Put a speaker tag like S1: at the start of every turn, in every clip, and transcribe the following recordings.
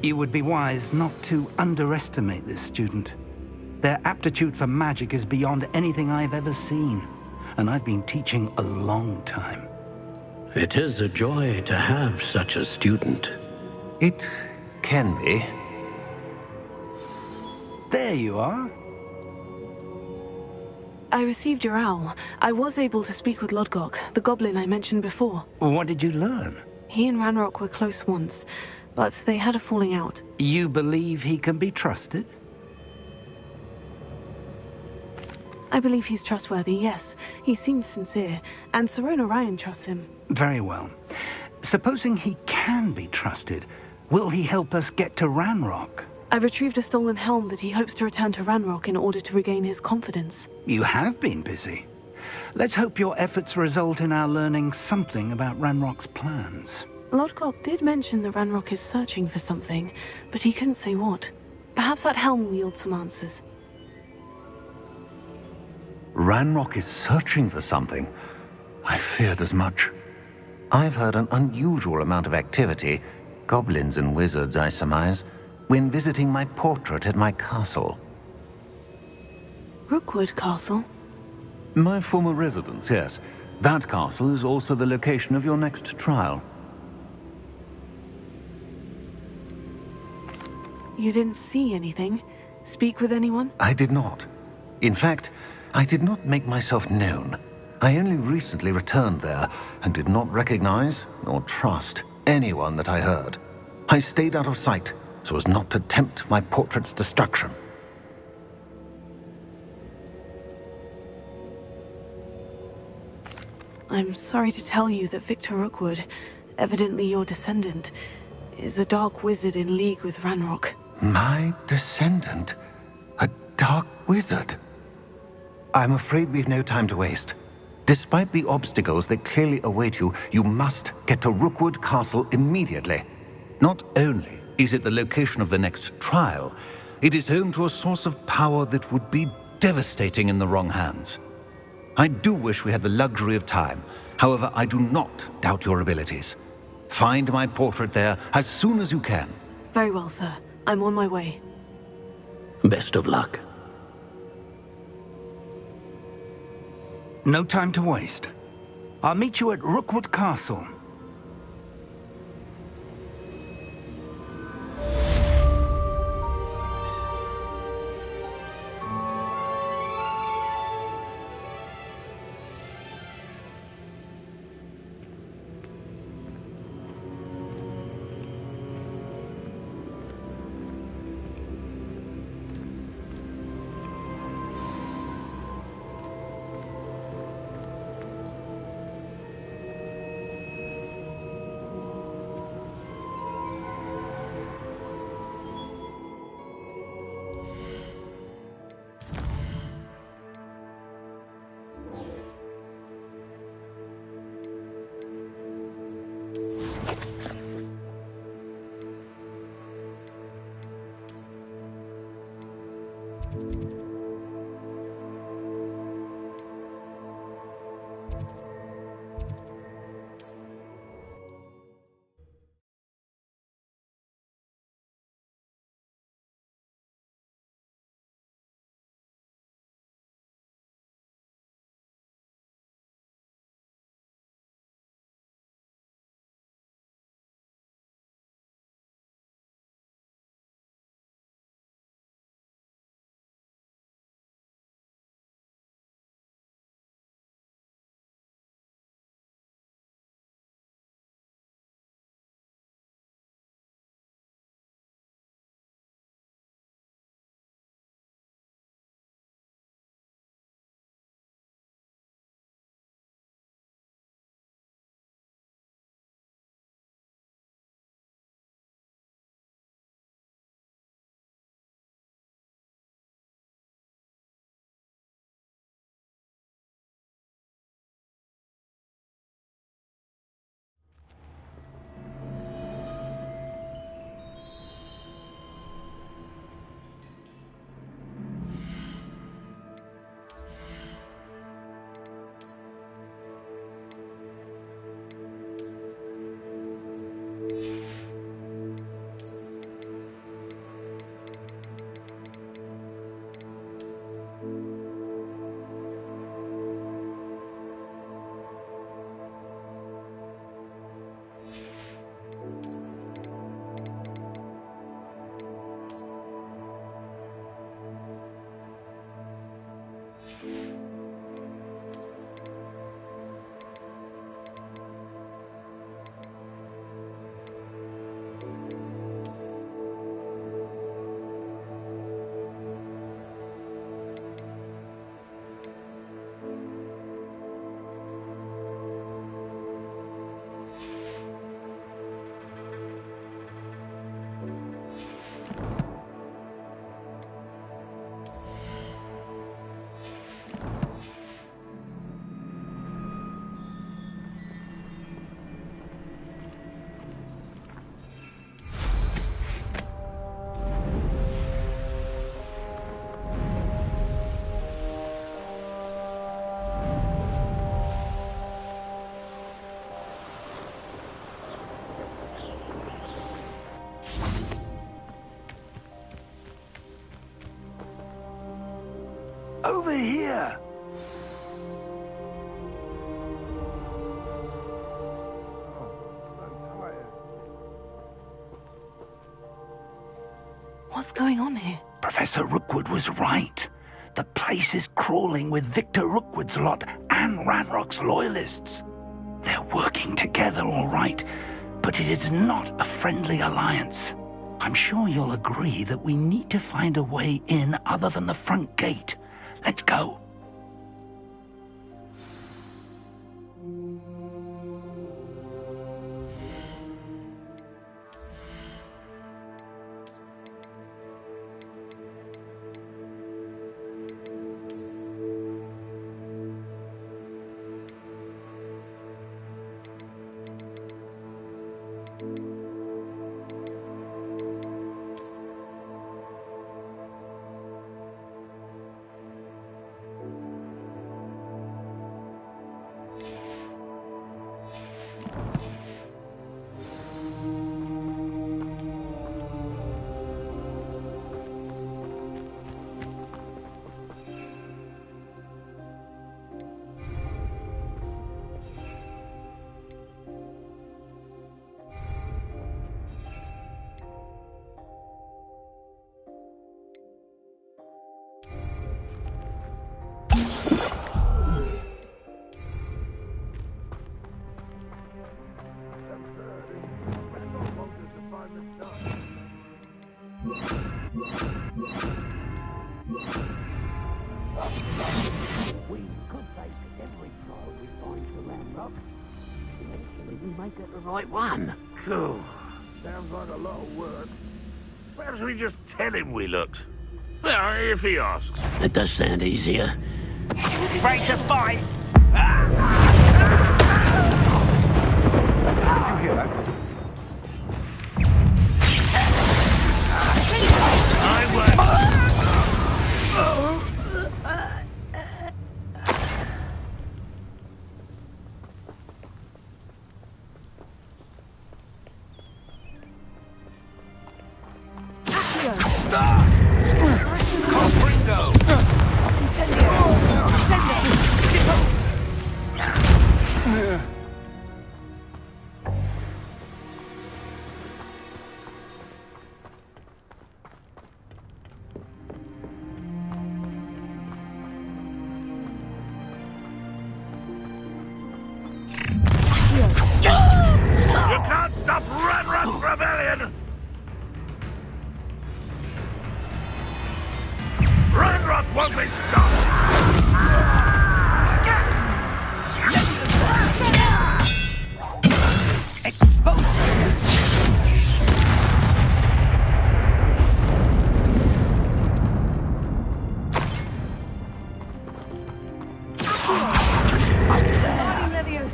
S1: You would be wise not to underestimate this student. Their aptitude for magic is beyond anything I've ever seen, and I've been teaching a long time.
S2: It is a joy to have such a student.
S3: It can be.
S1: There you are.
S4: I received your owl. I was able to speak with Lodgok, the goblin I mentioned before.
S1: What did you learn?
S4: He and Ranrock were close once, but they had a falling out.
S1: You believe he can be trusted?
S4: I believe he's trustworthy, yes. He seems sincere, and Sirona Ryan trusts him.
S1: Very well. Supposing he can be trusted, will he help us get to Ranrock?
S4: I've retrieved a stolen helm that he hopes to return to Ranrock in order to regain his confidence.
S1: You have been busy. Let's hope your efforts result in our learning something about Ranrock's plans.
S4: Lodgok did mention that Ranrock is searching for something, but he couldn't say what. Perhaps that helm will yield some answers.
S3: Ranrock is searching for something. I feared as much. I've heard an unusual amount of activity, goblins and wizards, I surmise, when visiting my portrait at my castle.
S4: Rookwood Castle?
S3: My former residence, yes. That castle is also the location of your next trial.
S4: You didn't see anything? Speak with anyone?
S3: I did not. In fact, I did not make myself known. I only recently returned there and did not recognize nor trust anyone that I heard. I stayed out of sight so as not to tempt my portrait's destruction.
S4: I'm sorry to tell you that Victor Rookwood, evidently your descendant, is a dark wizard in league with Ranrock.
S3: My descendant? A dark wizard? I'm afraid we've no time to waste. Despite the obstacles that clearly await you, you must get to Rookwood Castle immediately. Not only is it the location of the next trial, it is home to a source of power that would be devastating in the wrong hands. I do wish we had the luxury of time. However, I do not doubt your abilities. Find my portrait there as soon as you can.
S4: Very well, sir. I'm on my way.
S2: Best of luck.
S1: No time to waste. I'll meet you at Rookwood Castle. Over here!
S4: What's going on here?
S1: Professor Rookwood was right. The place is crawling with Victor Rookwood's lot and Ranrock's loyalists. They're working together, all right, but it is not a friendly alliance. I'm sure you'll agree that we need to find a way in other than the front gate. Let's go.
S2: We could take every child we find to Ranrock. Eventually we make it the right one.
S5: Cool. Sounds like a lot of work. Perhaps we just tell him we looked. Well, if he asks.
S2: It does sound easier.
S5: Afraid to fight!
S6: Did you hear that?
S5: I won't. You can't stop Ranrock's rebellion! Ranrock won't be stopped!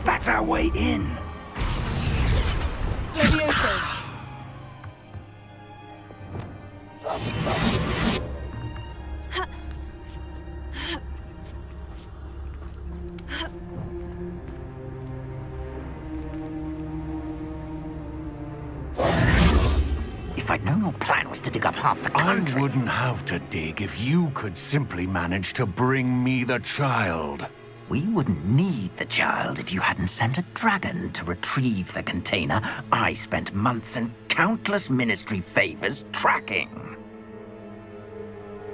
S1: That's our way in.
S7: If I'd known your plan was to dig up half the country...
S3: I wouldn't have to dig if you could simply manage to bring me the child.
S7: We wouldn't need the child if you hadn't sent a dragon to retrieve the container I spent months and countless ministry favors tracking.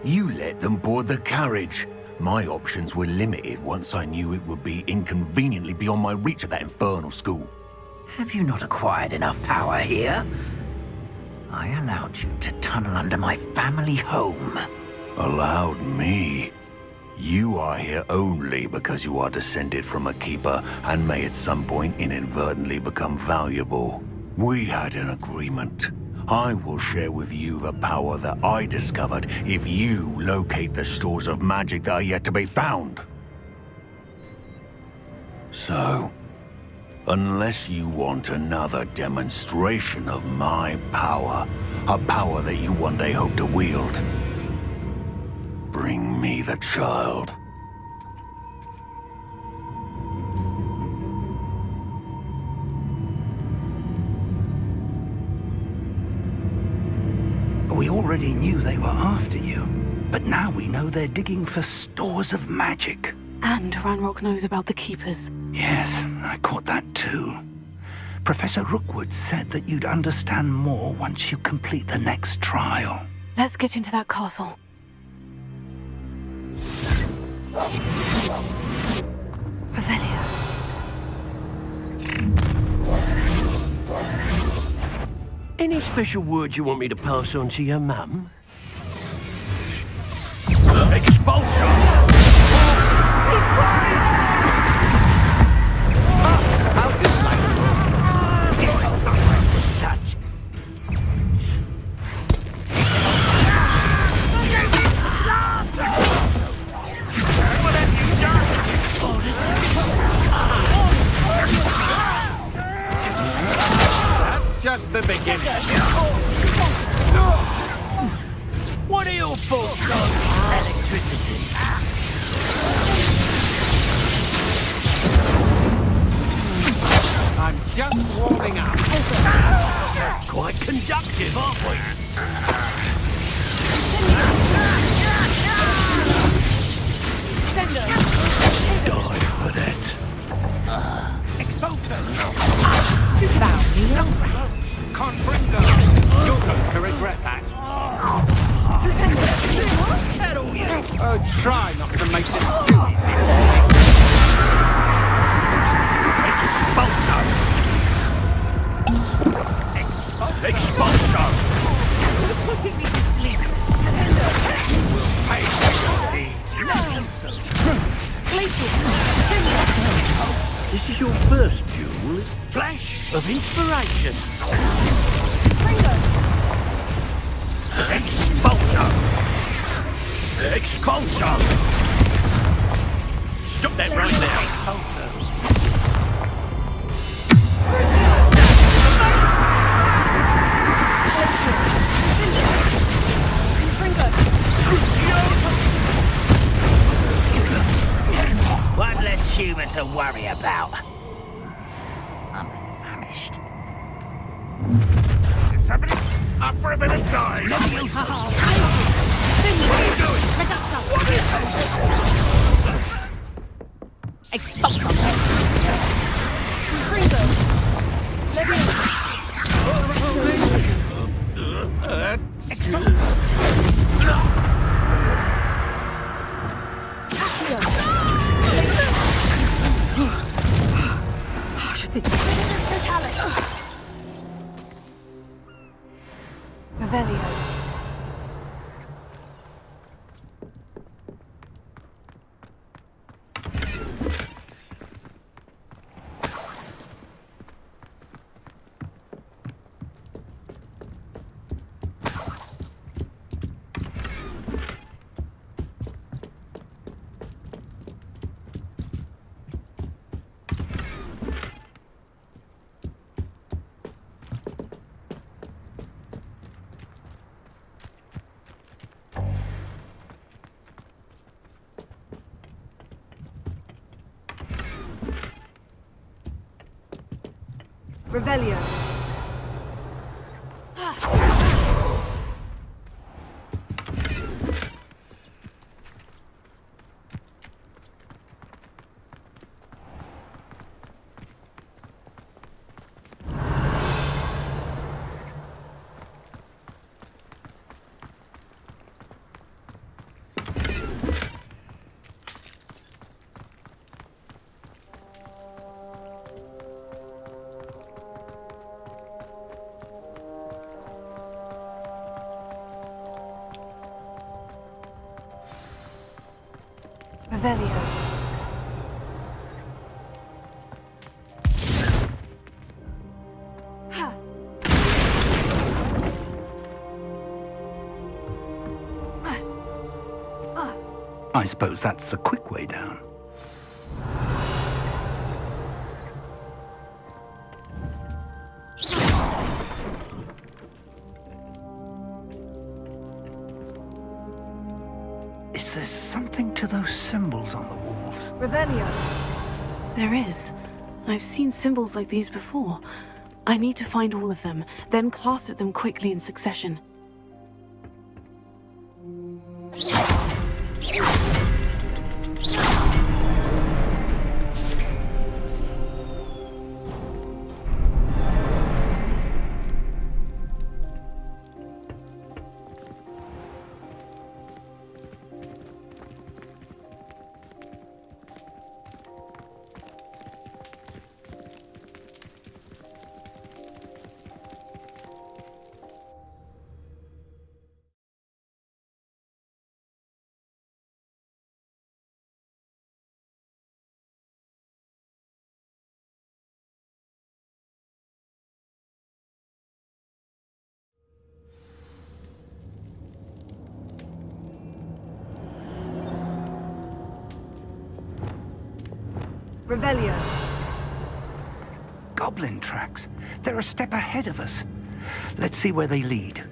S3: You let them board the carriage. My options were limited once I knew it would be inconveniently beyond my reach at that infernal school.
S7: Have you not acquired enough power here? I allowed you to tunnel under my family home.
S3: Allowed me? You are here only because you are descended from a keeper and may at some point inadvertently become valuable. We had an agreement. I will share with you the power that I discovered if you locate the stores of magic that are yet to be found. So, unless you want another demonstration of my power, a power that you one day hope to wield, bring me the child.
S1: We already knew they were after you. But now we know they're digging for stores of magic.
S4: And Ranrock knows about the Keepers.
S1: Yes, I caught that too. Professor Rookwood said that you'd understand more once you complete the next trial.
S4: Let's get into that castle. Revelio.
S2: Any special words you want me to pass on to your mum? Expulsion! How delightful! Such... What have you done? That's just the beginning. What are your thoughts on electricity? I'm just warming up. Quite conductive, aren't we? Die for that. Expulsion! Confringo! You're going to regret that. Oh, try not to make this too easy. Expulsion! Expulsion!
S6: Putting me to sleep.
S2: You will pay for your deed. This is your first duel. Flash of inspiration. Expulsion! Expulsion! Stop that right now! Expulsion! One less human to worry about. I'm famished.
S5: Is somebody up for a bit of dive?
S2: Let me also.
S6: Expulsion.
S4: Revelio. Revelio. Revelio.
S1: I suppose that's the quick way down. Is there something to those symbols on the walls?
S4: Revelio. There is. I've seen symbols like these before. I need to find all of them, then cast at them quickly in succession. Revelio.
S1: Goblin tracks. They're a step ahead of us. Let's see where they lead.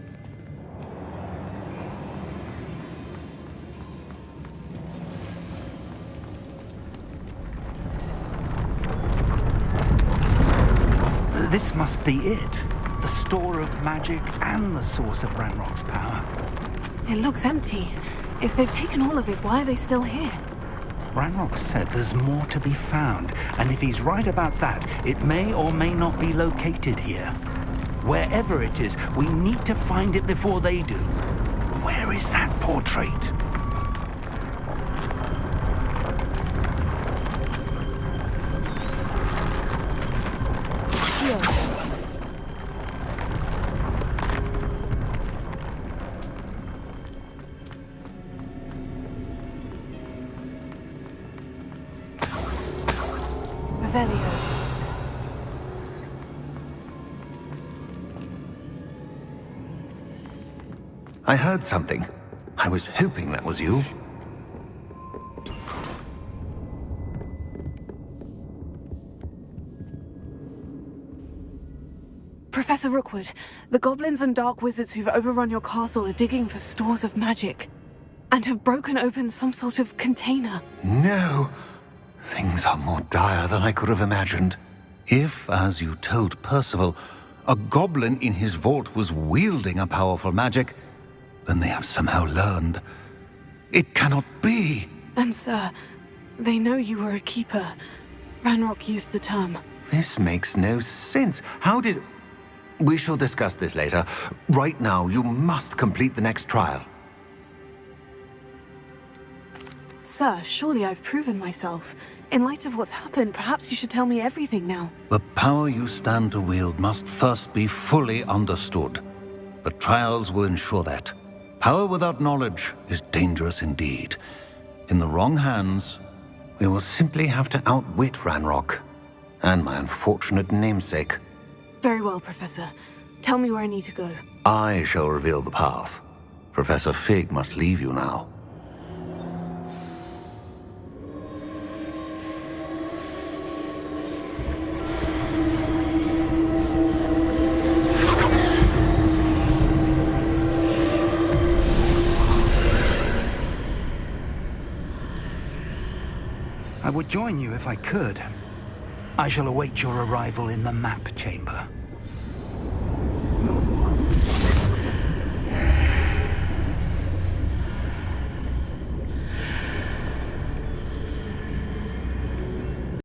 S1: This must be it. The store of magic and the source of Ranrock's power.
S4: It looks empty. If they've taken all of it, why are they still here?
S1: Ranrock said there's more to be found, and if he's right about that, it may or may not be located here. Wherever it is, we need to find it before they do. Where is that portrait?
S4: Here. Revelio.
S3: I heard something. I was hoping that was you.
S4: Professor Rookwood, the goblins and dark wizards who've overrun your castle are digging for stores of magic and have broken open some sort of container.
S3: No. Things are more dire than I could have imagined. If, as you told Percival, a goblin in his vault was wielding a powerful magic, then they have somehow learned. It cannot be.
S4: And sir, they know you were a keeper. Ranrock used the term.
S3: This makes no sense. How did... We shall discuss this later. Right now, you must complete the next trial.
S4: Sir, surely I've proven myself. In light of what's happened, perhaps you should tell me everything now.
S3: The power you stand to wield must first be fully understood. The trials will ensure that. Power without knowledge is dangerous indeed. In the wrong hands, we will simply have to outwit Ranrock and my unfortunate namesake.
S4: Very well, Professor. Tell me where I need to go.
S3: I shall reveal the path. Professor Fig must leave you now.
S1: I would join you if I could. I shall await your arrival in the map chamber.